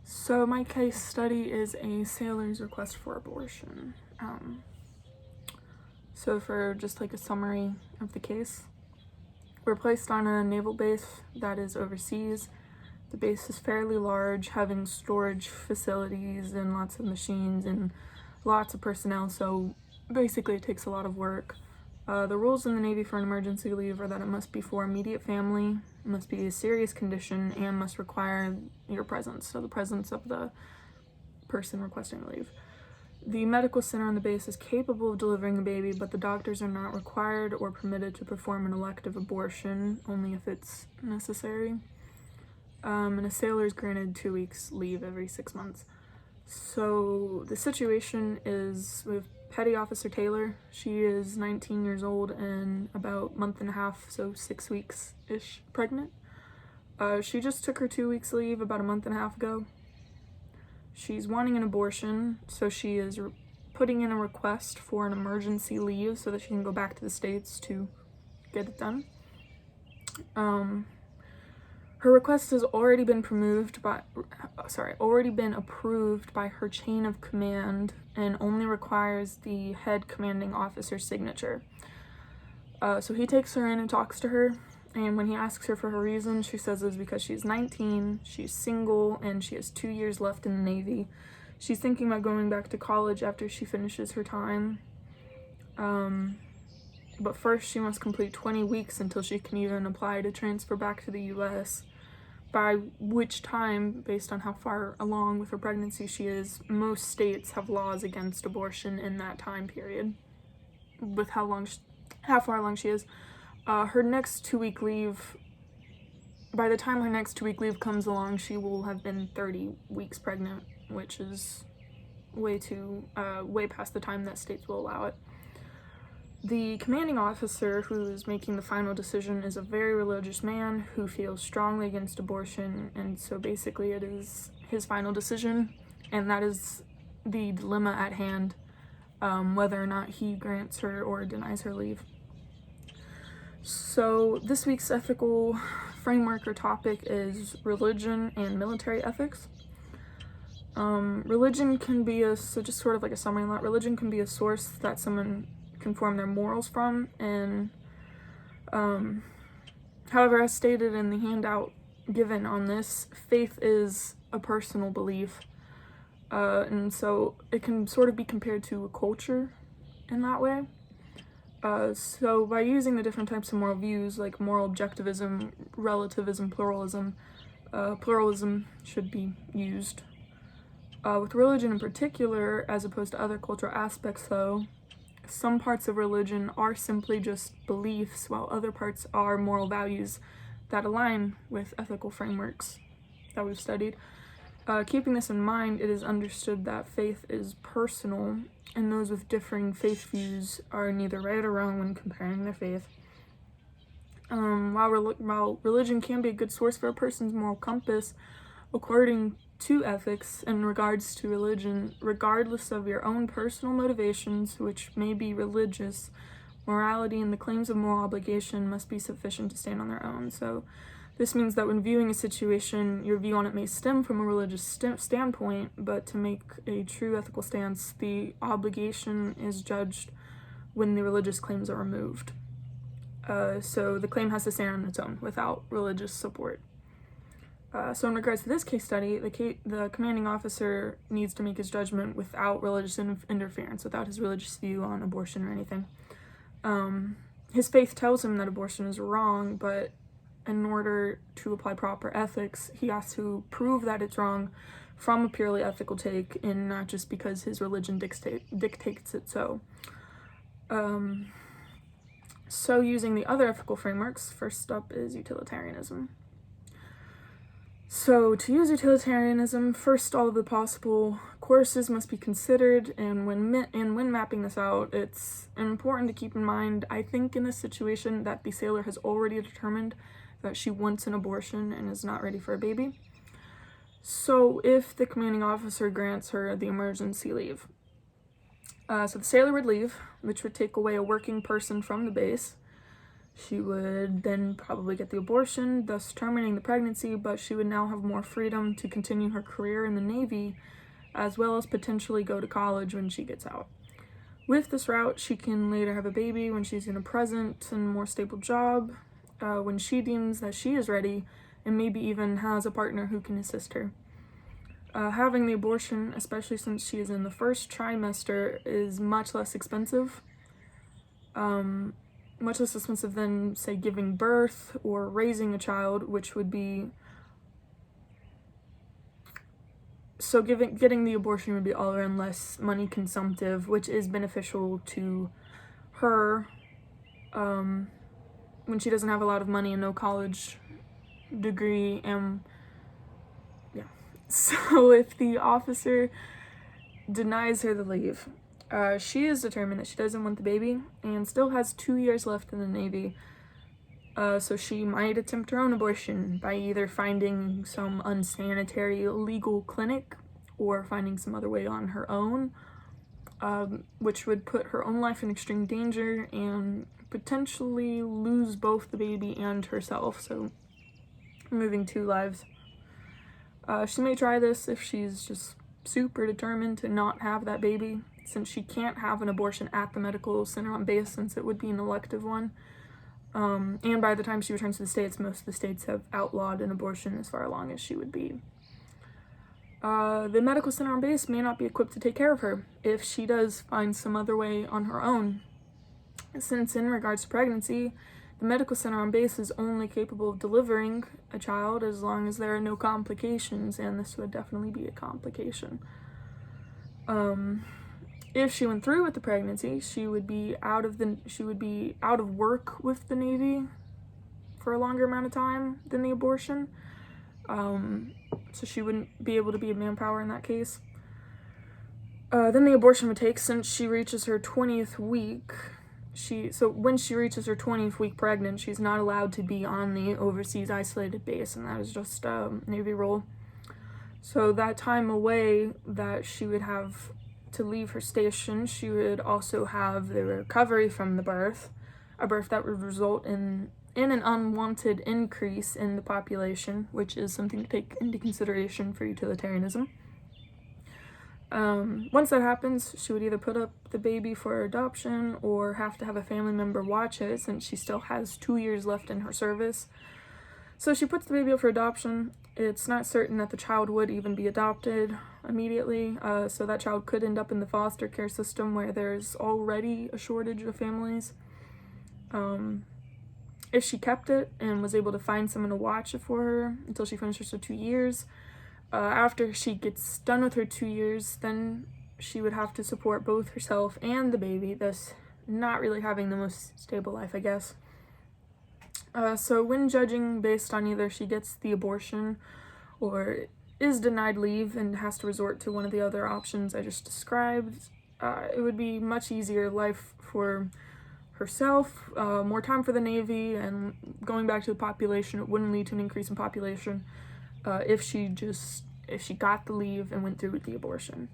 So my case study is a sailor's request for abortion. So for just like a summary of the case, we're placed on a naval base that is overseas. The base is fairly large, having storage facilities and lots of machines and lots of personnel, so basically it takes a lot of work. The rules in the Navy for an emergency leave are that it must be for immediate family, it must be a serious condition, and must require your presence, so the presence of the person requesting leave. The medical center on the base is capable of delivering a baby, but the doctors are not required or permitted to perform an elective abortion, only if it's necessary. And a sailor is granted 2 weeks leave every 6 months. So the situation is with Petty Officer Taylor. She is 19 years old and about a month and a half, so 6 weeks-ish pregnant. She just took her 2 weeks leave about a month and a half ago. She's wanting an abortion, so she is putting in a request for an emergency leave so that she can go back to the States to get it done. Her request has already been approved by her chain of command and only requires the head commanding officer's signature. So he takes her in and talks to her, and when he asks her for her reason, she says it's because she's 19, she's single, and she has 2 years left in the Navy. She's thinking about going back to college after she finishes her time. But first she must complete 20 weeks until she can even apply to transfer back to the US, by which time, based on how far along with her pregnancy she is, most states have laws against abortion in that time period, with how far along she is. Her next 2-week leave, by the time her next 2-week leave comes along, she will have been 30 weeks pregnant, which is way past the time that states will allow it. The commanding officer who is making the final decision is a very religious man who feels strongly against abortion, and so basically it is his final decision, and that is the dilemma at hand, whether or not he grants her or denies her leave. So this week's ethical framework or topic is religion and military ethics. Religion can be just sort of like a summary on that, religion can be a source that someone can form their morals from, and however, as stated in the handout given on this, faith is a personal belief, and so it can sort of be compared to a culture in that way. So by using the different types of moral views, like moral objectivism, relativism, pluralism should be used. With religion in particular, as opposed to other cultural aspects though, some parts of religion are simply just beliefs, while other parts are moral values that align with ethical frameworks that we've studied. Keeping this in mind, it is understood that faith is personal, and those with differing faith views are neither right or wrong when comparing their faith. While religion can be a good source for a person's moral compass, according to ethics in regards to religion, regardless of your own personal motivations, which may be religious, morality and the claims of moral obligation must be sufficient to stand on their own. So this means that when viewing a situation, your view on it may stem from a religious standpoint, but to make a true ethical stance, the obligation is judged when the religious claims are removed. So the claim has to stand on its own without religious support. So in regards to this case study, the commanding officer needs to make his judgment without religious interference, without his religious view on abortion or anything. His faith tells him that abortion is wrong, but in order to apply proper ethics, he has to prove that it's wrong from a purely ethical take, and not just because his religion dictates it so. So using the other ethical frameworks, first up is utilitarianism. So to use utilitarianism, first all of the possible courses must be considered, and when mapping this out, it's important to keep in mind, I think in this situation, that the sailor has already determined that she wants an abortion and is not ready for a baby. So if the commanding officer grants her the emergency leave, so the sailor would leave, which would take away a working person from the base. She would then probably get the abortion, thus terminating the pregnancy, but she would now have more freedom to continue her career in the Navy, as well as potentially go to college when she gets out. With this route, she can later have a baby when she's in a present and more stable job, when she deems that she is ready, and maybe even has a partner who can assist her. Having the abortion, especially since she is in the first trimester, is much less expensive. Much less expensive than, say, giving birth or raising a child, which would be... So getting the abortion would be all around less money consumptive, which is beneficial to her when she doesn't have a lot of money and no college degree. And yeah, so if the officer denies her the leave, she is determined that she doesn't want the baby and still has 2 years left in the Navy. So she might attempt her own abortion by either finding some unsanitary legal clinic or finding some other way on her own, which would put her own life in extreme danger and potentially lose both the baby and herself, so removing 2 lives. She may try this if she's just super determined to not have that baby, since she can't have an abortion at the medical center on base, since it would be an elective one. And by the time she returns to the States, most of the states have outlawed an abortion as far along as she would be. The medical center on base may not be equipped to take care of her if she does find some other way on her own. Since in regards to pregnancy, the medical center on base is only capable of delivering a child as long as there are no complications, and this would definitely be a complication. If she went through with the pregnancy, she would be out of work with the Navy for a longer amount of time than the abortion. So she wouldn't be able to be a manpower in that case. Then the abortion would take, since she reaches her 20th week. When she reaches her 20th week pregnant, she's not allowed to be on the overseas isolated base, and that is just Navy rule. So that time away that she would have to leave her station, she would also have the recovery from the birth, a birth that would result in an unwanted increase in the population, which is something to take into consideration for utilitarianism. Once that happens, she would either put up the baby for adoption or have to have a family member watch it, since she still has 2 years left in her service. So she puts the baby up for adoption. It's not certain that the child would even be adopted immediately, so that child could end up in the foster care system where there's already a shortage of families. If she kept it and was able to find someone to watch it for her until she finishes her 2 years, after she gets done with her 2 years, then she would have to support both herself and the baby, thus not really having the most stable life, I guess. So when judging based on either she gets the abortion or is denied leave and has to resort to one of the other options I just described, it would be much easier life for herself, more time for the Navy, and going back to the population, it wouldn't lead to an increase in population if she got the leave and went through with the abortion.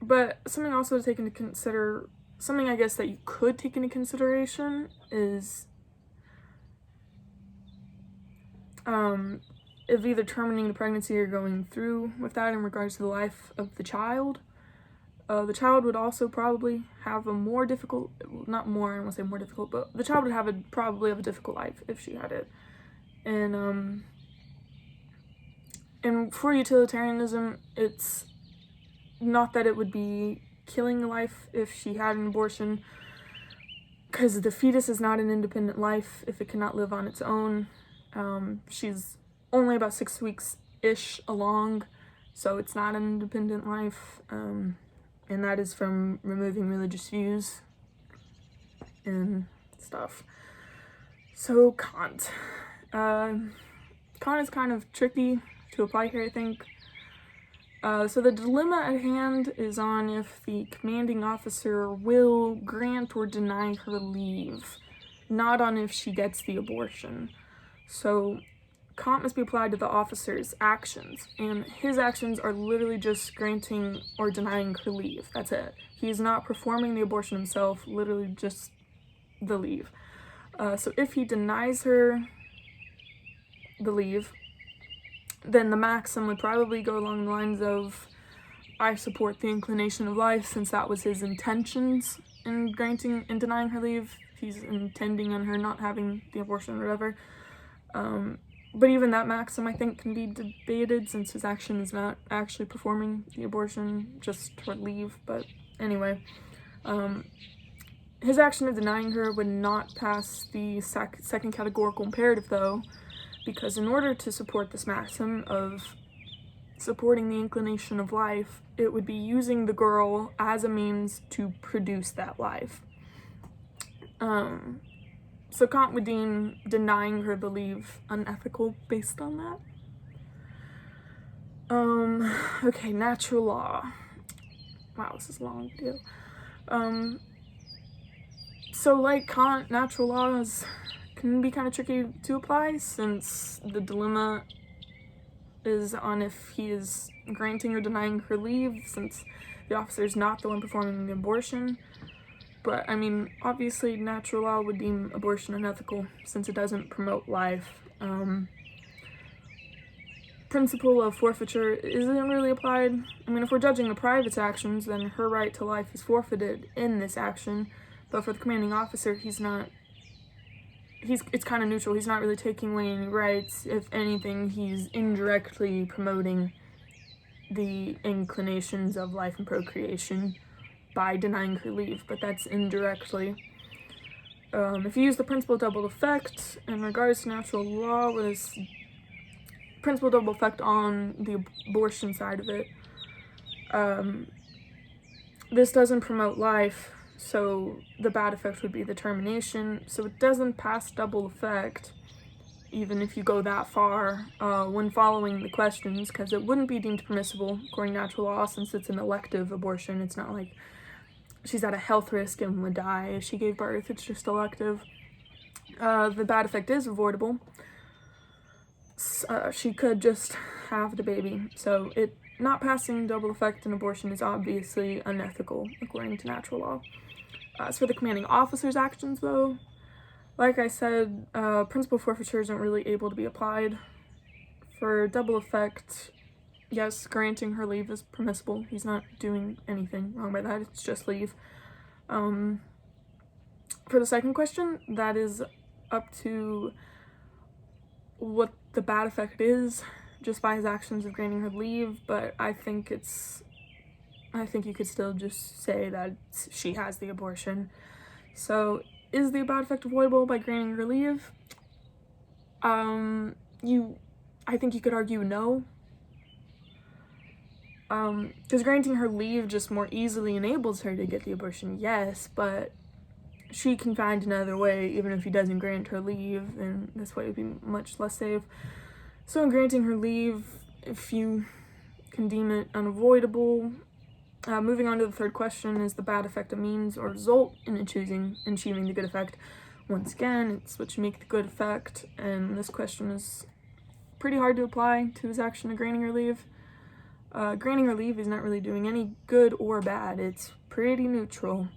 But something also to take into consider, something I guess that you could take into consideration is if either terminating the pregnancy or going through with that in regards to the life of the child. The child would also probably have a more difficult, not more, I don't want to say more difficult, but the child would probably have a difficult life if she had it. And for utilitarianism, it's not that it would be killing a life if she had an abortion, because the fetus is not an independent life if it cannot live on its own. She's only about 6 weeks-ish along, so it's not an independent life, and that is from removing religious views and stuff. So Kant. Kant is kind of tricky to apply here, I think. So the dilemma at hand is on if the commanding officer will grant or deny her leave, not on if she gets the abortion. So Kant must be applied to the officer's actions, and his actions are literally just granting or denying her leave. That's it. He's not performing the abortion himself, literally just the leave. So if he denies her the leave, then the maxim would probably go along the lines of, I support the inclination of life, since that was his intentions in granting and denying her leave. He's intending on her not having the abortion or whatever. But even that maxim, I think, can be debated, since his action is not actually performing the abortion, just for leave. But anyway, his action of denying her would not pass the second categorical imperative, though, because in order to support this maxim of supporting the inclination of life, it would be using the girl as a means to produce that life. So Kant would deem denying her the leave unethical based on that. Okay, natural law. Wow, this is a long video. So like Kant, natural laws can be kind of tricky to apply, since the dilemma is on if he is granting or denying her leave, since the officer is not the one performing the abortion. But, I mean, obviously natural law would deem abortion unethical, since it doesn't promote life. Principle of forfeiture isn't really applied. I mean, if we're judging the private's actions, then her right to life is forfeited in this action. But for the commanding officer, it's kind of neutral. He's not really taking away any rights. If anything, he's indirectly promoting the inclinations of life and procreation by denying her leave, but that's indirectly. If you use the principle of double effect in regards to natural law, with this principle of double effect on the abortion side of it, this doesn't promote life, so the bad effect would be the termination. So it doesn't pass double effect, even if you go that far, when following the questions, because it wouldn't be deemed permissible according to natural law, since it's an elective abortion. It's not like she's at a health risk and would die if she gave birth. It's just elective. The bad effect is avoidable. She could just have the baby. So it not passing double effect in abortion is obviously unethical according to natural law. As for the commanding officer's actions, though, like I said, principal forfeiture isn't really able to be applied. For double effect, yes, granting her leave is permissible. He's not doing anything wrong by that. It's just leave. For the second question, that is up to what the bad effect is just by his actions of granting her leave, but I think you could still just say that she has the abortion. So, is the bad effect avoidable by granting her leave? I think you could argue no. Because granting her leave just more easily enables her to get the abortion, yes, but she can find another way, even if he doesn't grant her leave, and this way would be much less safe. So in granting her leave, if you can deem it unavoidable. Moving on to the third question, is the bad effect a means or result in achieving the good effect? Once again, it's what you make the good effect, and this question is pretty hard to apply to his action of granting her leave. Granting her leave is not really doing any good or bad. It's pretty neutral.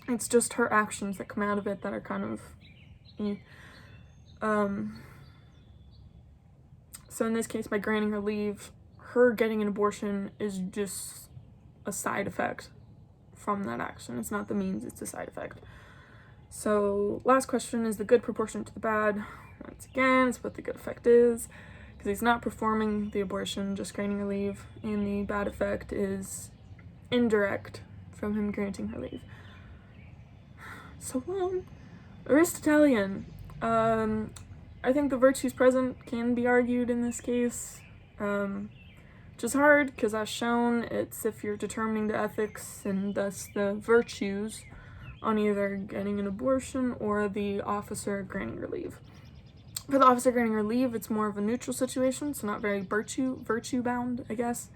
It's just her actions that come out of it that are kind of... So in this case, by granting her leave, her getting an abortion is just a side effect from that action. It's not the means, it's a side effect. So last question, is the good proportionate to the bad? Once again, it's what the good effect is, because he's not performing the abortion, just granting her leave, and the bad effect is indirect from him granting her leave. So long. Aristotelian. I think the virtues present can be argued in this case, which is hard because, as shown, it's if you're determining the ethics and thus the virtues on either getting an abortion or the officer granting her leave. For the officer granting her leave, it's more of a neutral situation, so not very virtue bound, I guess.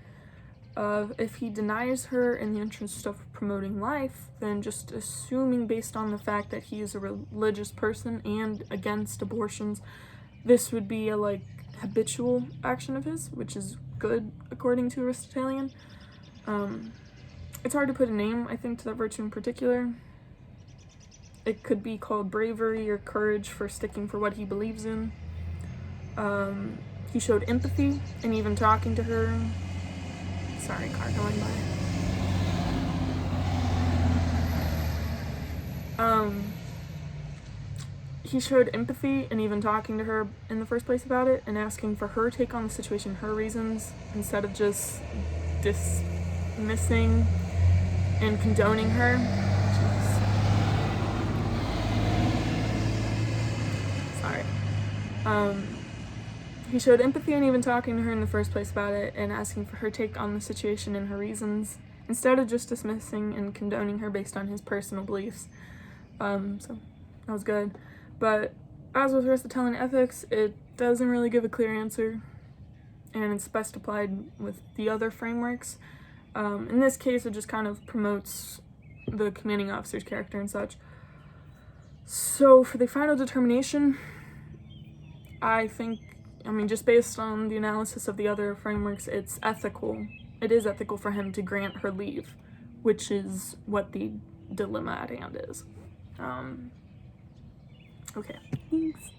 If he denies her in the interest of promoting life, then just assuming based on the fact that he is a religious person and against abortions, this would be a habitual action of his, which is good according to Aristotelian. It's hard to put a name, I think, to that virtue in particular. It could be called bravery or courage for sticking for what he believes in. He showed empathy in even talking to her. Sorry, car going by. He showed empathy in even talking to her in the first place about it and asking for her take on the situation, her reasons, instead of just dismissing and condoning her. Jeez. Sorry. He showed empathy in even talking to her in the first place about it and asking for her take on the situation and her reasons, instead of just dismissing and condoning her based on his personal beliefs. So that was good. But as with Aristotelian ethics, it doesn't really give a clear answer, and it's best applied with the other frameworks. In this case, it just kind of promotes the commanding officer's character and such. So for the final determination, just based on the analysis of the other frameworks, it's ethical. It is ethical for him to grant her leave, which is what the dilemma at hand is. Okay, thanks.